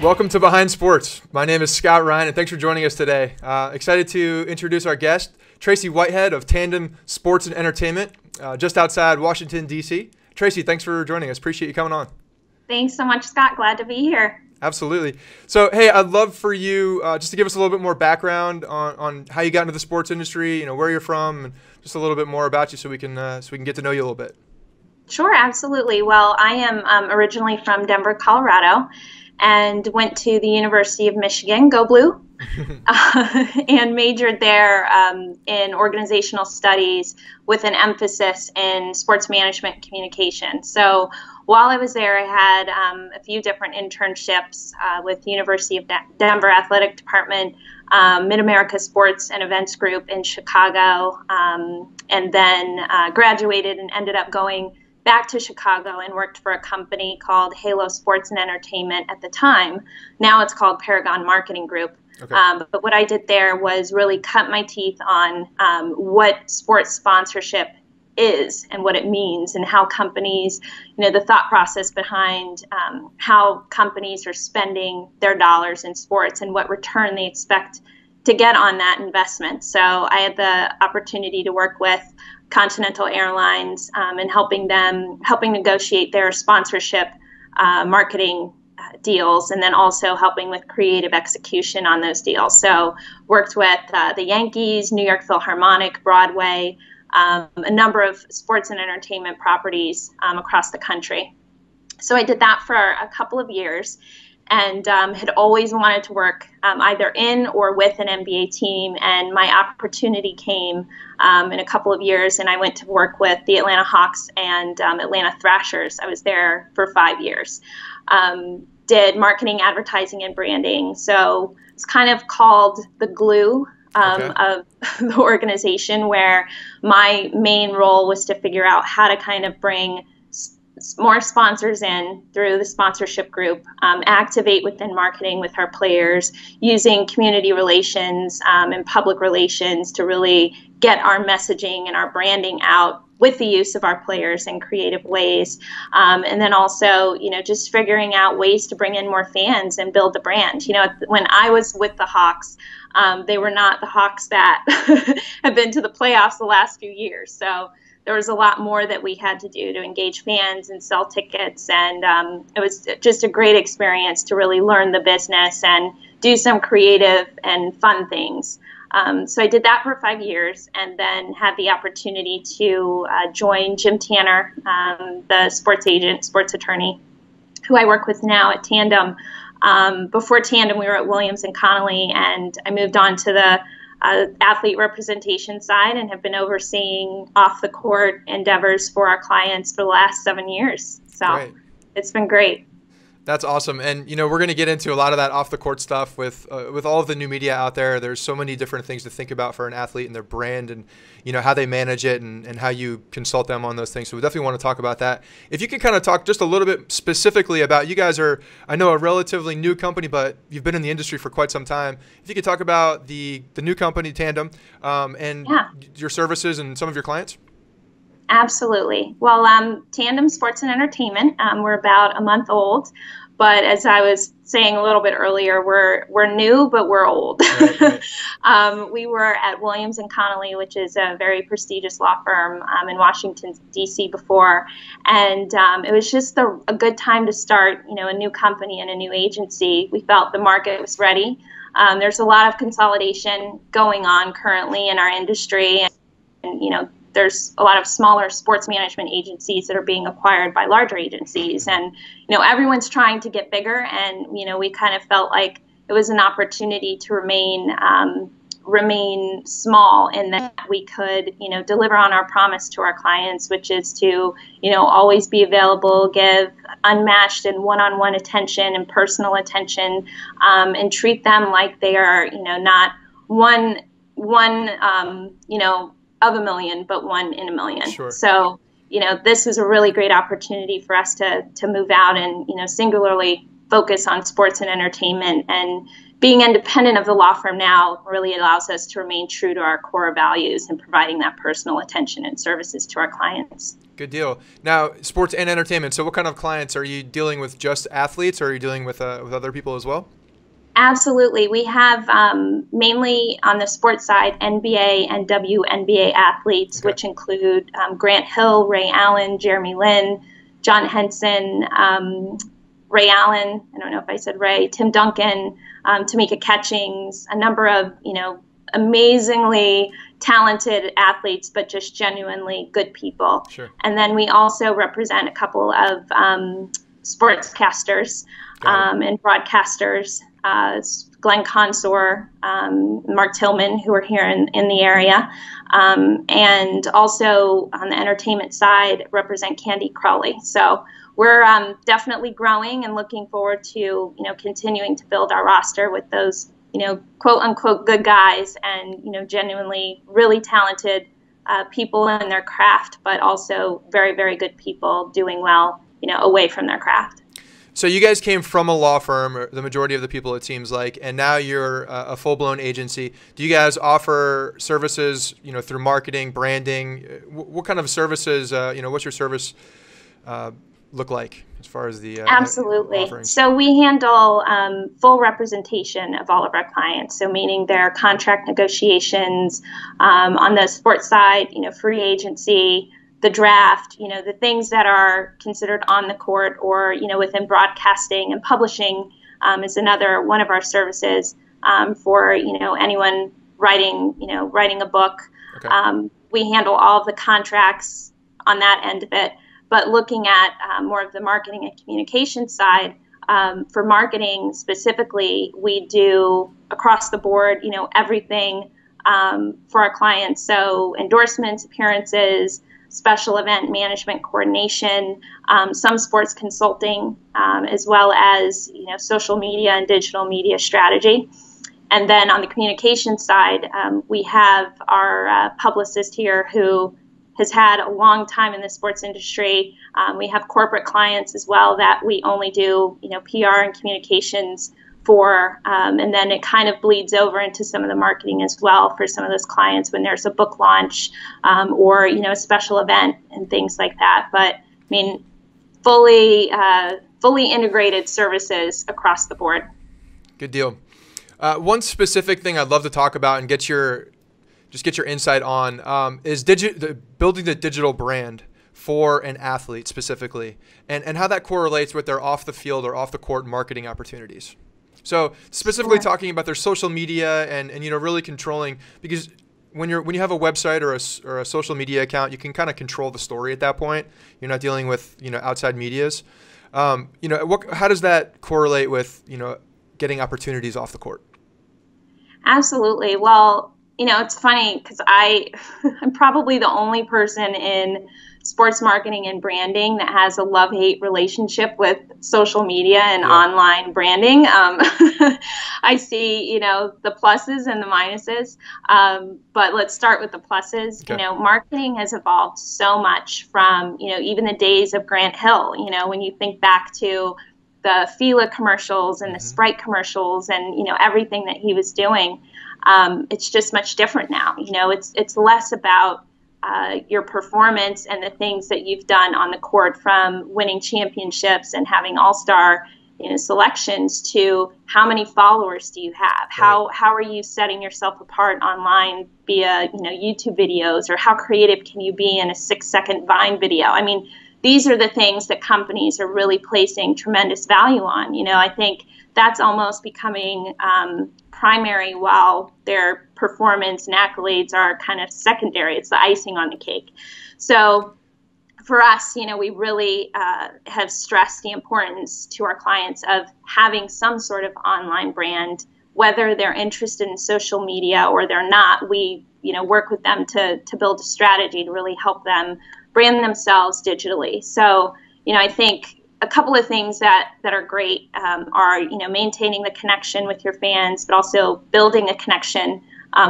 Welcome to Behind Sports. My name is Scott Ryan, and thanks for joining us today. Excited to introduce our guest, Terése Whitehead of Tandem Sports and Entertainment, just outside Washington, D.C. Terése, thanks for joining us. Appreciate you coming on. Thanks so much, Scott. Glad to be here. Absolutely. So, hey, I'd love for you just to give us a little bit more background on how you got into the sports industry, where you're from, and just a little bit more about you so we can get to know you a little bit. Sure, absolutely. Well, I am originally from Denver, Colorado, and went to the University of Michigan, go Blue, and majored there in organizational studies with an emphasis in sports management and communication. So while I was there, I had a few different internships with the University of Denver Athletic Department, Mid-America Sports and Events Group in Chicago, and then graduated and ended up going back to Chicago and worked for a company called Halo Sports and Entertainment at the time. Now it's called Paragon Marketing Group. Okay. But what I did there was really cut my teeth on what sports sponsorship is and what it means, and how companies, the thought process behind how companies are spending their dollars in sports and what return they expect to get on that investment. So I had the opportunity to work with Continental Airlines and helping negotiate their sponsorship marketing deals, and then also helping with creative execution on those deals. So worked with the Yankees, New York Philharmonic, Broadway, a number of sports and entertainment properties across the country. So I did that for a couple of years, and had always wanted to work either in or with an NBA team. And my opportunity came in a couple of years, and I went to work with the Atlanta Hawks and Atlanta Thrashers. I was there for 5 years. Did marketing, advertising, and branding. So it's kind of called the glue of the organization, where my main role was to figure out how to kind of bring more sponsors in through the sponsorship group, activate within marketing with our players, using community relations and public relations to really get our messaging and our branding out with the use of our players in creative ways. And then also, just figuring out ways to bring in more fans and build the brand. When I was with the Hawks, they were not the Hawks that have been to the playoffs the last few years. So there was a lot more that we had to do to engage fans and sell tickets. And it was just a great experience to really learn the business and do some creative and fun things. So I did that for 5 years, and then had the opportunity to join Jim Tanner, the sports agent, sports attorney, who I work with now at Tandem. Before Tandem, we were at Williams and Connolly, and I moved on to the athlete representation side and have been overseeing off the court endeavors for our clients for the last 7 years. So Great. It's been great. That's awesome. And, we're going to get into a lot of that off the court stuff with all of the new media out there. There's so many different things to think about for an athlete and their brand, and, how they manage it, and how you consult them on those things. So we definitely want to talk about that. If you could kind of talk just a little bit specifically about, you guys are, I know, a relatively new company, but you've been in the industry for quite some time. If you could talk about the new company, Tandem, and your services and some of your clients. Absolutely. Well, Tandem Sports and Entertainment, we're about a month old, but as I was saying a little bit earlier, we're new, but we're old. Right. We were at Williams and Connolly, which is a very prestigious law firm in Washington, D.C. before, and it was just a good time to start, a new company and a new agency. We felt the market was ready. There's a lot of consolidation going on currently in our industry, and there's a lot of smaller sports management agencies that are being acquired by larger agencies, and everyone's trying to get bigger, and we kind of felt like it was an opportunity to remain small, in that we could deliver on our promise to our clients, which is to always be available, give unmatched and one-on-one attention and personal attention, and treat them like they are not one of a million, but one in a million. Sure. So, this is a really great opportunity for us to move out and, singularly focus on sports and entertainment, and being independent of the law firm now really allows us to remain true to our core values and providing that personal attention and services to our clients. Good deal. Now, sports and entertainment. So what kind of clients are you dealing with? Just athletes, or are you dealing with other people as well? Absolutely. We have mainly on the sports side NBA and WNBA athletes, which include Grant Hill, Ray Allen, Jeremy Lin, John Henson, Ray Allen, I don't know if I said Ray, Tim Duncan, Tameka Catchings, a number of, amazingly talented athletes, but just genuinely good people. Sure. And then we also represent a couple of sportscasters and broadcasters, Glenn Consor, Mark Tillman, who are here in the area. And also on the entertainment side, represent Candy Crawley. So we're definitely growing and looking forward to, continuing to build our roster with those, quote unquote, good guys and, genuinely really talented people in their craft, but also very, very good people doing well, away from their craft. So you guys came from a law firm, or the majority of the people it seems like, and now you're a full-blown agency. Do you guys offer services, through marketing, branding? What kind of services, what's your service look like as far as the Absolutely. offerings? So we handle full representation of all of our clients. So meaning their contract negotiations, on the sports side, free agency, the draft, the things that are considered on the court or, within broadcasting and publishing is another one of our services for, anyone writing a book. Okay. We handle all of the contracts on that end of it. But looking at more of the marketing and communication side, for marketing specifically, we do across the board, everything for our clients. So endorsements, appearances, special event management coordination, some sports consulting, as well as social media and digital media strategy. And then on the communication side, we have our publicist here who has had a long time in the sports industry. We have corporate clients as well that we only do PR and communications for, and then it kind of bleeds over into some of the marketing as well for some of those clients when there's a book launch or a special event and things like that. But I mean, fully integrated services across the board. Good deal. One specific thing I'd love to talk about and get your insight on is building the digital brand for an athlete specifically, and how that correlates with their off the field or off the court marketing opportunities. So specifically talking about their social media and really controlling, because when you have a website or a social media account, you can kind of control the story at that point. You're not dealing with outside medias. How does that correlate with getting opportunities off the court? Absolutely. Well, it's funny because I'm probably the only person in sports marketing and branding that has a love-hate relationship with social media and online branding. I see, the pluses and the minuses, but let's start with the pluses. Okay. Marketing has evolved so much from, even the days of Grant Hill, when you think back to the Fila commercials and the Sprite commercials and, everything that he was doing. It's just much different now. It's less about your performance and the things that you've done on the court, from winning championships and having all-star selections, to how many followers do you have? How are you setting yourself apart online via YouTube videos, or how creative can you be in a 6-second Vine video? I mean, these are the things that companies are really placing tremendous value on. I think that's almost becoming primary, while their performance and accolades are kind of secondary. It's the icing on the cake. So for us, we really have stressed the importance to our clients of having some sort of online brand, whether they're interested in social media or they're not. We work with them to build a strategy to really help them brand themselves digitally. So I think a couple of things that are great are maintaining the connection with your fans, but also building a connection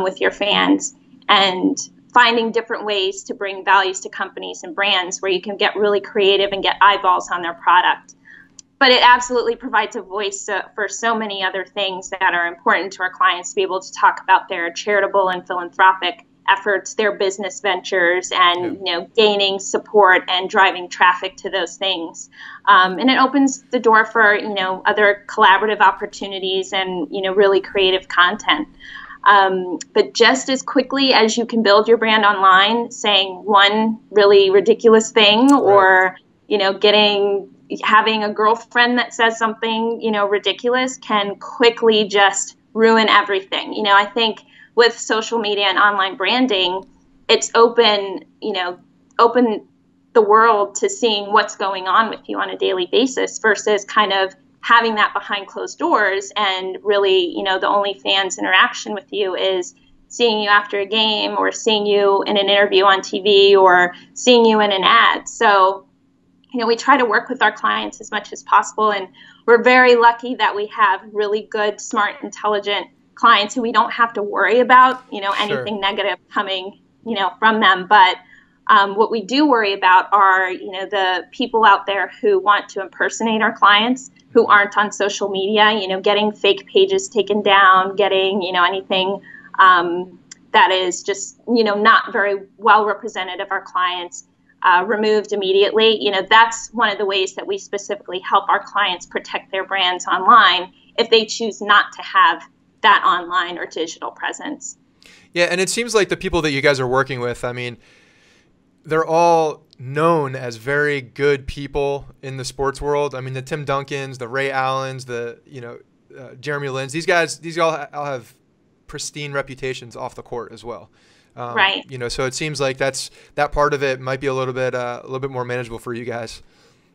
with your fans, and finding different ways to bring values to companies and brands where you can get really creative and get eyeballs on their product. but it absolutely provides a voice for so many other things that are important to our clients to be able to talk about their charitable and philanthropic efforts, their business ventures, and gaining support and driving traffic to those things. And it opens the door for other collaborative opportunities and really creative content. But just as quickly as you can build your brand online, saying one really ridiculous thing, or having a girlfriend that says something ridiculous can quickly just ruin everything. I think with social media and online branding, it's open the world to seeing what's going on with you on a daily basis versus kind of having that behind closed doors. And really, the only fans interaction with you is seeing you after a game or seeing you in an interview on TV or seeing you in an ad. So, we try to work with our clients as much as possible. And we're very lucky that we have really good, smart, intelligent clients who we don't have to worry about, anything negative coming, from them. But what we do worry about are, the people out there who want to impersonate our clients, who aren't on social media, getting fake pages taken down, getting, anything that is just, not very well represented of our clients removed immediately. That's one of the ways that we specifically help our clients protect their brands online if they choose not to have that online or digital presence. Yeah, and it seems like the people that you guys are working with, I mean, they're all known as very good people in the sports world. I mean, the Tim Duncans, the Ray Allens, the Jeremy Lin's, these all have pristine reputations off the court as well. Right. So it seems like that part of it might be a little bit more manageable for you guys.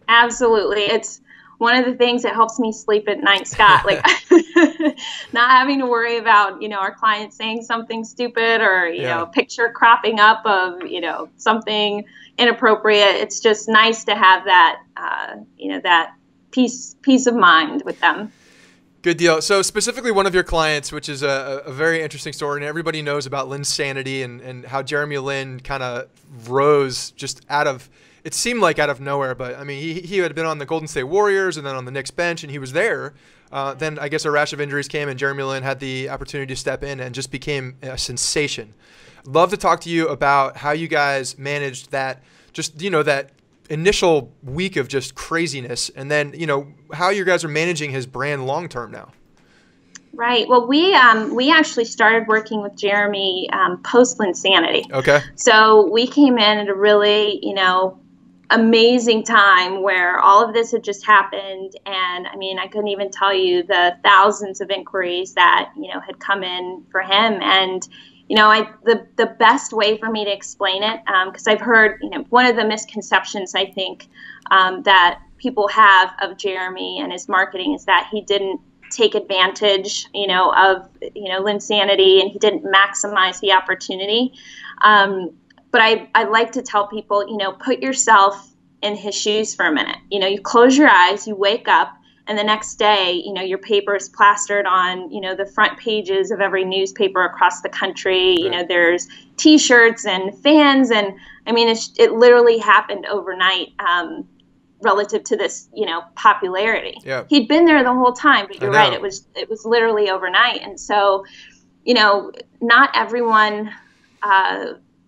Absolutely. It's one of the things that helps me sleep at night, Scott, like not having to worry about, our clients saying something stupid or, a picture cropping up of, something inappropriate. It's just nice to have that, that peace of mind with them. Good deal. So specifically one of your clients, which is a very interesting story, and everybody knows about Linsanity and how Jeremy Lin kind of rose just it seemed like out of nowhere. But, I mean, he had been on the Golden State Warriors and then on the Knicks bench, and he was there. Then I guess a rash of injuries came, and Jeremy Lin had the opportunity to step in and just became a sensation. Love to talk to you about how you guys managed that, just, that initial week of just craziness, and then how you guys are managing his brand long term now. Right. Well, we actually started working with Jeremy post Linsanity. Okay. So we came in at a really amazing time where all of this had just happened, and I mean, I couldn't even tell you the thousands of inquiries that had come in for him. And the best way for me to explain it, because I've heard, one of the misconceptions I think that people have of Jeremy and his marketing is that he didn't take advantage, of, Linsanity, and he didn't maximize the opportunity. But I like to tell people, put yourself in his shoes for a minute. You close your eyes, you wake up, and the next day, your paper is plastered on, the front pages of every newspaper across the country. Right. There's T-shirts and fans, and I mean, it literally happened overnight relative to this, popularity. Yeah. He'd been there the whole time, but you're right, it was literally overnight. And so, not everyone.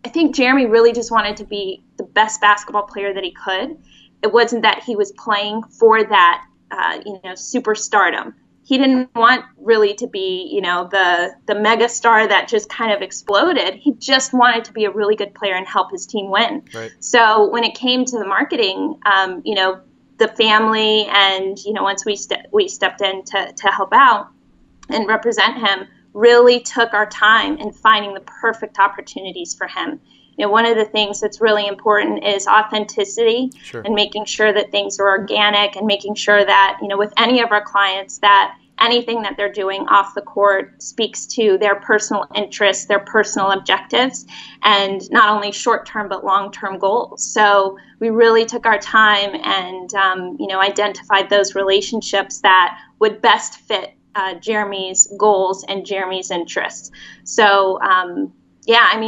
I think Jeremy really just wanted to be the best basketball player that he could. It wasn't that he was playing for that. Superstardom. He didn't want really to be, the mega star that just kind of exploded. He just wanted to be a really good player and help his team win. Right. So when it came to the marketing, the family and, once we stepped in to help out and represent him, really took our time in finding the perfect opportunities for him. One of the things that's really important is authenticity. Sure. And making sure that things are organic, and making sure that, with any of our clients, that anything that they're doing off the court speaks to their personal interests, their personal objectives, and not only short-term but long-term goals. So we really took our time and, identified those relationships that would best fit Jeremy's goals and Jeremy's interests. So,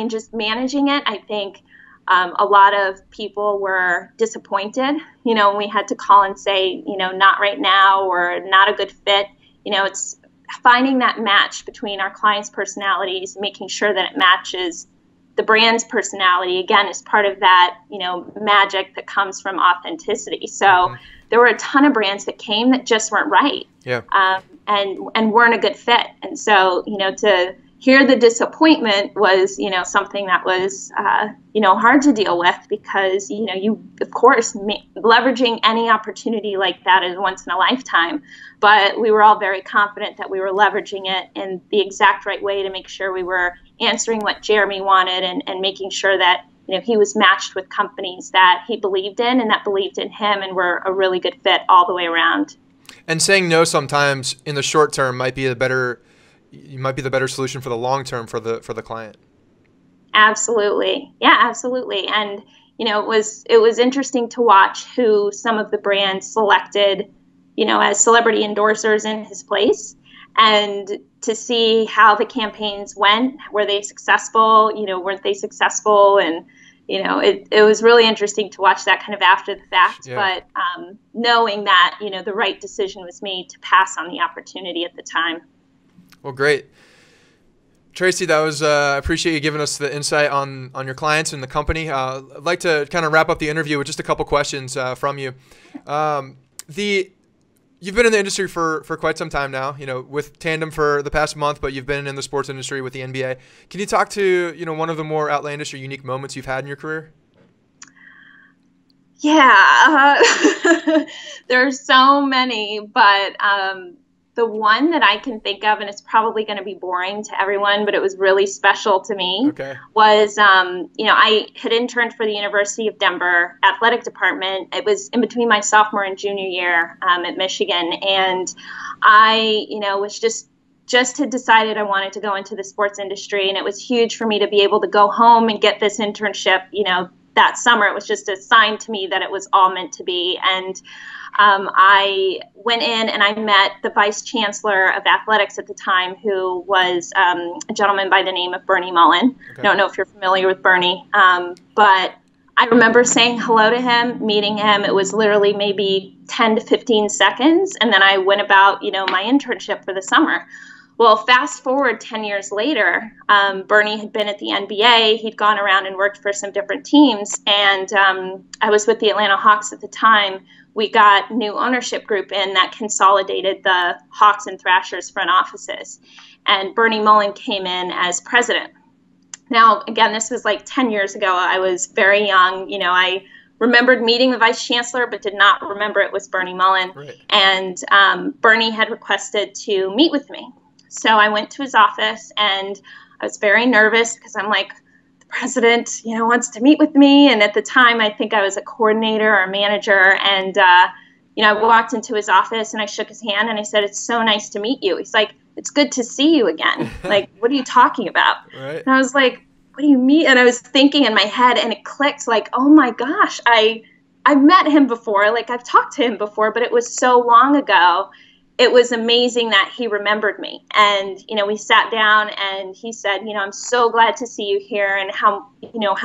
just managing it, I think A lot of people were disappointed, when we had to call and say, not right now or not a good fit. It's finding that match between our clients' personalities, making sure that it matches the brand's personality, again, is part of that, magic that comes from authenticity. So there were a ton of brands that came that just weren't right. Yeah. And weren't a good fit. And so, to hear the disappointment was, something that was, hard to deal with, because, you, of course, leveraging any opportunity like that is once in a lifetime. But we were all very confident that we were leveraging it in the exact right way to make sure we were answering what Jeremy wanted, and making sure that, he was matched with companies that he believed in and that believed in him and were a really good fit all the way around. And saying no sometimes in the short term might be the better solution for the long term for the client. Absolutely. Yeah, absolutely. And, it was interesting to watch who some of the brands selected, as celebrity endorsers in his place, and to see how the campaigns went. Were they successful? Weren't they successful? And, it was really interesting to watch that kind of after the fact. Yeah. But knowing that, the right decision was made to pass on the opportunity at the time. Well, great. Tracy, that was I appreciate you giving us the insight on your clients and the company. I'd like to kind of wrap up the interview with just a couple questions from you. You've been in the industry for quite some time now, with Tandem for the past month, but you've been in the sports industry with the NBA. Can you talk to, one of the more outlandish or unique moments you've had in your career? Yeah, there's so many, but the one that I can think of, and it's probably going to be boring to everyone, but it was really special to me, was, I had interned for the University of Denver athletic department. It was in between my sophomore and junior year at Michigan. And I, was just had decided I wanted to go into the sports industry. And it was huge for me to be able to go home and get this internship, that summer. It was just a sign to me that it was all meant to be. And I went in and I met the vice chancellor of athletics at the time, who was a gentleman by the name of Bernie Mullen. I don't know if you're familiar with Bernie, but I remember saying hello to him, meeting him. It was literally maybe 10 to 15 seconds. And then I went about, my internship for the summer. Well, fast forward 10 years later, Bernie had been at the NBA. He'd gone around and worked for some different teams. And I was with the Atlanta Hawks at the time. We got new ownership group in that consolidated the Hawks and Thrashers front offices. And Bernie Mullen came in as president. Now, again, this was like 10 years ago. I was very young. I remembered meeting the vice chancellor, but did not remember it was Bernie Mullen. Right. And Bernie had requested to meet with me. So I went to his office, and I was very nervous because I'm like, the president, wants to meet with me. And at the time, I think I was a coordinator or a manager. And, I walked into his office and I shook his hand and I said, "It's so nice to meet you." He's like, "It's good to see you again." Like, what are you talking about? Right. And I was like, "What do you mean?" And I was thinking in my head, and it clicked like, oh my gosh, I've met him before. Like, I've talked to him before, but it was so long ago. It was amazing that he remembered me. And, we sat down and he said, "I'm so glad to see you here, and how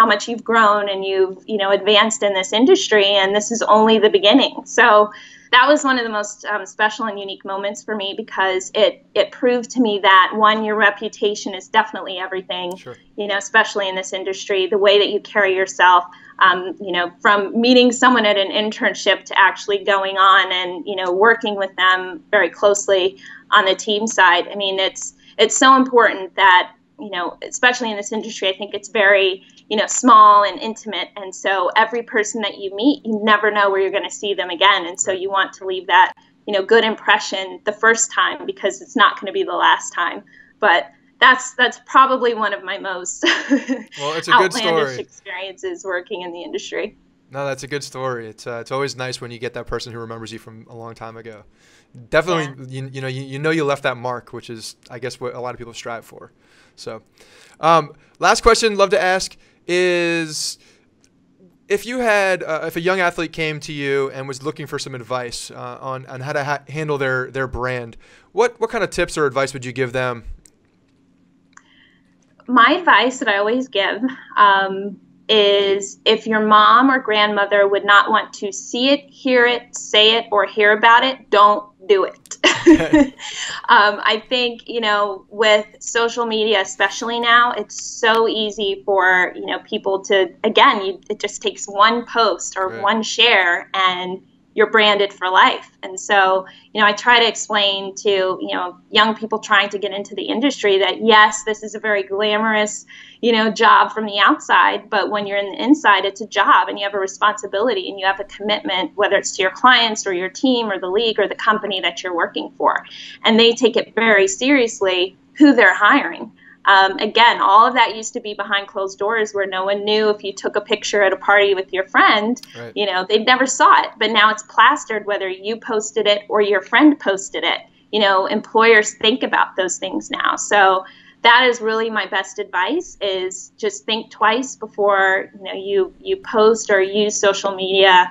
much you've grown and you've, advanced in this industry. And this is only the beginning." So that was one of the most special and unique moments for me, because it proved to me that, one, your reputation is definitely everything, sure, especially in this industry, the way that you carry yourself, from meeting someone at an internship to actually going on and, working with them very closely on the team side. I mean, it's so important that, especially in this industry, I think it's very, small and intimate. And so every person that you meet, you never know where you're going to see them again. And so you want to leave that, good impression the first time, because it's not going to be the last time. But that's probably one of my most well, it's a good story. Experiences working in the industry. No, that's a good story. It's always nice when you get that person who remembers you from a long time ago. Definitely, yeah. You left that mark, which is, I guess, what a lot of people strive for. So, last question, love to ask is, if you had, if a young athlete came to you and was looking for some advice on how to handle their brand, what kind of tips or advice would you give them? My advice that I always give is if your mom or grandmother would not want to see it, hear it, say it, or hear about it, don't do it. Okay. I think, with social media, especially now, it's so easy for, people to, again, it just takes one post or right. one share and you're branded for life. And so, I try to explain to, young people trying to get into the industry that, yes, this is a very glamorous, job from the outside, but when you're in the inside, it's a job and you have a responsibility and you have a commitment, whether it's to your clients or your team or the league or the company that you're working for. And they take it very seriously who they're hiring. Again, all of that used to be behind closed doors where no one knew if you took a picture at a party with your friend, right. They never saw it. But now it's plastered whether you posted it or your friend posted it. Employers think about those things now. So that is really my best advice is just think twice before you post or use social media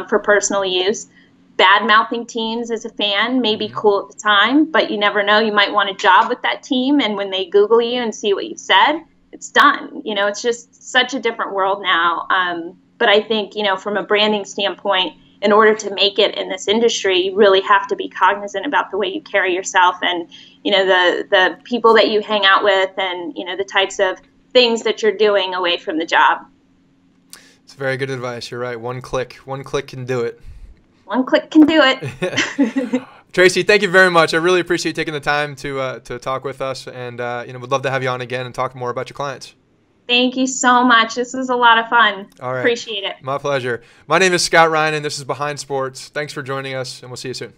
for personal use. Bad-mouthing teams as a fan may be cool at the time, but you never know. You might want a job with that team, and when they Google you and see what you said, it's done. It's just such a different world now. But I think, from a branding standpoint, in order to make it in this industry, you really have to be cognizant about the way you carry yourself and, the people that you hang out with and, the types of things that you're doing away from the job. It's very good advice. You're right. One click can do it. One click can do it. Tracy, thank you very much. I really appreciate taking the time to talk with us, and would love to have you on again and talk more about your clients. Thank you so much. This was a lot of fun. All right. Appreciate it. My pleasure. My name is Scott Ryan, and this is Behind Sports. Thanks for joining us, and we'll see you soon.